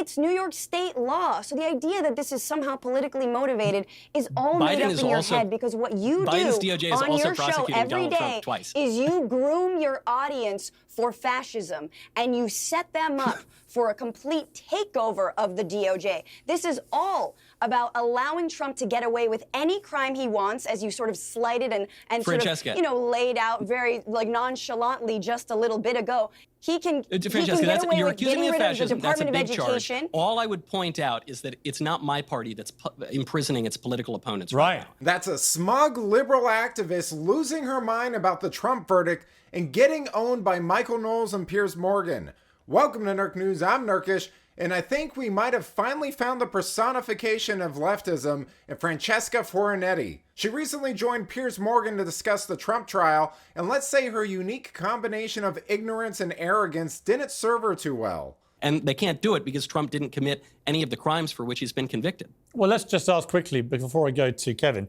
It's New York State law. So the idea that this is somehow politically motivated is all made up in your head, because what you Biden's do DOJ is on also your show prosecuting every Donald day Trump twice. is you groom your audience for fascism, and you set them up for a complete takeover of the DOJ. This is all about allowing Trump to get away with any crime he wants, as you sort of slighted and sort of, laid out very nonchalantly just a little bit ago. He can get away you're with accusing me getting of rid of the fascism. That's a Department big of Education. charge. All I would point out is that it's not my party that's imprisoning its political opponents right now. That's a smug liberal activist losing her mind about the Trump verdict and getting owned by Micheal Knowles and Piers Morgan. Welcome to Nerk News. I'm Nerkish, and I think we might have finally found the personification of leftism in Francesca Fornetti. She recently joined Piers Morgan to discuss the Trump trial, and let's say her unique combination of ignorance and arrogance didn't serve her too well. And they can't do it because Trump didn't commit any of the crimes for which he's been convicted. Well, let's just ask quickly before I go to Kevin.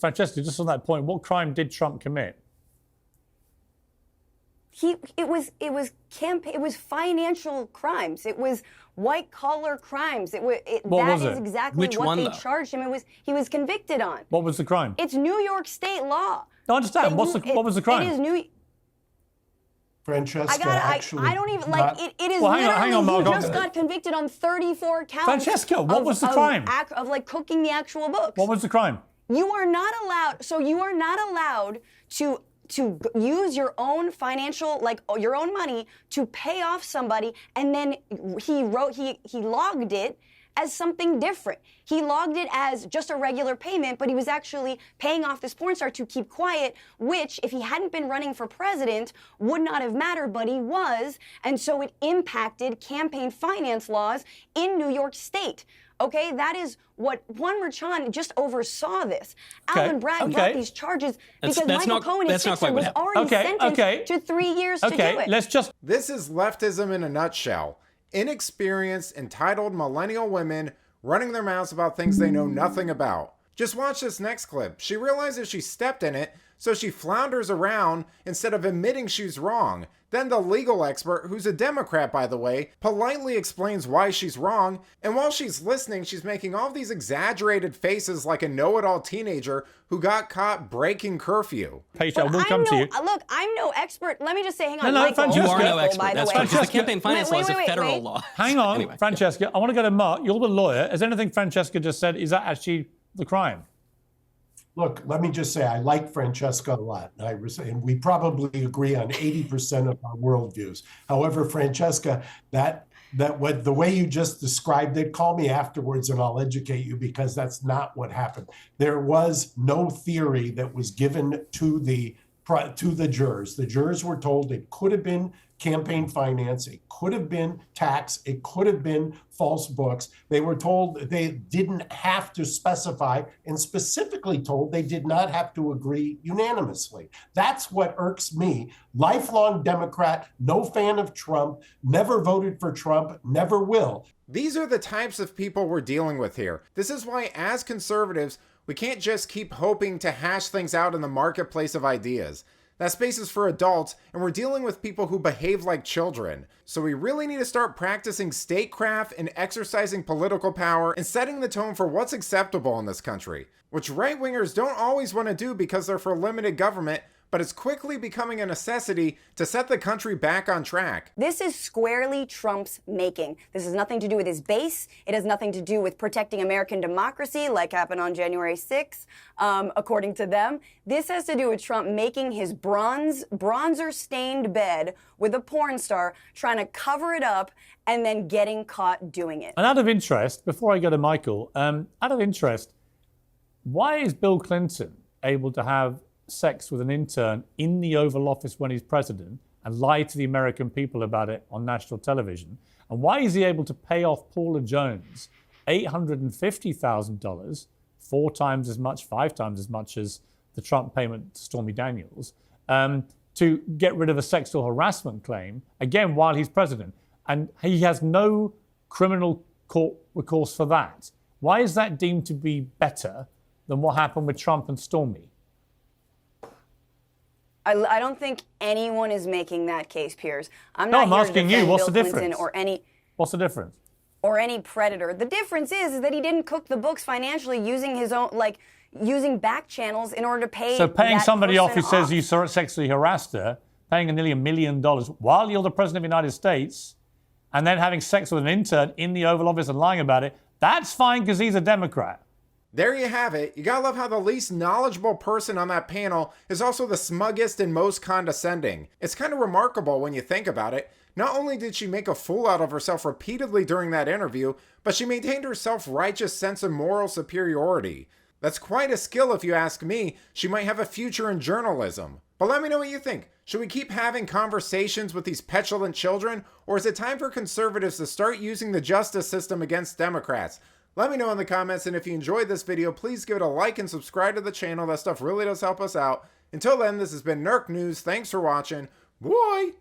Francesca, just on that point, what crime did Trump commit? It was financial crimes. It was white collar crimes. That is exactly what they charged him. He was convicted on. What was the crime? It's New York State law. I understand. What was the crime? It is New. Francesca, I don't even like it. It is literally he just got convicted on 34 counts. Francesca, what was the crime? Of cooking the actual books. What was the crime? You are not allowed. So you are not allowed to use your own financial, your own money to pay off somebody, and then he logged it as something different. He logged it as just a regular payment, but he was actually paying off this porn star to keep quiet, which, if he hadn't been running for president, would not have mattered, but he was, and so it impacted campaign finance laws in New York State. Okay, that is what Juan Merchan just oversaw this. Alvin Bragg brought these charges because Michael Cohen, his sister, was already sentenced to 3 years to do it. This is leftism in a nutshell. Inexperienced, entitled millennial women running their mouths about things they know nothing about. Just watch this next clip. She realizes she stepped in it, so she flounders around instead of admitting she's wrong. Then the legal expert, who's a Democrat by the way, politely explains why she's wrong, and while she's listening, she's making all these exaggerated faces like a know-it-all teenager who got caught breaking curfew. Peter, we'll come to you. Look, I'm no expert. Let me just say, hang on. No, Francesca. You are no expert. That's right, because the campaign finance law is a federal law. Hang on, Francesca. I want to go to Mark. You're the lawyer. Is anything Francesca just said, is that actually the crime? Look, let me just say, I like Francesca a lot, and we probably agree on 80% of our worldviews. However, Francesca, the way you just described it, call me afterwards and I'll educate you, because that's not what happened. There was no theory that was given to the jurors. The jurors were told it could have been campaign finance, it could have been tax, it could have been false books. They were told they didn't have to specify, and specifically told they did not have to agree unanimously. That's what irks me. Lifelong Democrat, no fan of Trump, never voted for Trump, never will. These are the types of people we're dealing with here. This is why, as conservatives, we can't just keep hoping to hash things out in the marketplace of ideas. That space is for adults, and we're dealing with people who behave like children. So we really need to start practicing statecraft and exercising political power and setting the tone for what's acceptable in this country, which right-wingers don't always want to do because they're for limited government, but it's quickly becoming a necessity to set the country back on track. This is squarely Trump's making. This has nothing to do with his base. It has nothing to do with protecting American democracy, like happened on January 6th, according to them. This has to do with Trump making his bronzer-stained bed with a porn star, trying to cover it up, and then getting caught doing it. And out of interest, before I go to Michael, out of interest, why is Bill Clinton able to have sex with an intern in the Oval Office when he's president and lie to the American people about it on national television? And why is he able to pay off Paula Jones $850,000, 4 times as much, 5 times as much as the Trump payment to Stormy Daniels, to get rid of a sexual harassment claim, again, while he's president? And he has no criminal court recourse for that. Why is that deemed to be better than what happened with Trump and Stormy? I don't think anyone is making that case, Piers. I'm asking you. What's the difference? What's the difference? or any predator. The difference is that he didn't cook the books financially using his own, like, using back channels in order to pay. So paying that somebody off who person says you sexually harassed her, paying nearly $1 million while you're the president of the United States, and then having sex with an intern in the Oval Office and lying about it, that's fine because he's a Democrat. There you have it. You gotta love how the least knowledgeable person on that panel is also the smuggest and most condescending. It's kind of remarkable when you think about it. Not only did she make a fool out of herself repeatedly during that interview, but she maintained her self-righteous sense of moral superiority. That's quite a skill if you ask me. She might have a future in journalism. But let me know what you think. Should we keep having conversations with these petulant children, or is it time for conservatives to start using the justice system against Democrats? Let me know in the comments, and if you enjoyed this video, please give it a like and subscribe to the channel. That stuff really does help us out. Until then, this has been Nerk News. Thanks for watching. Bye!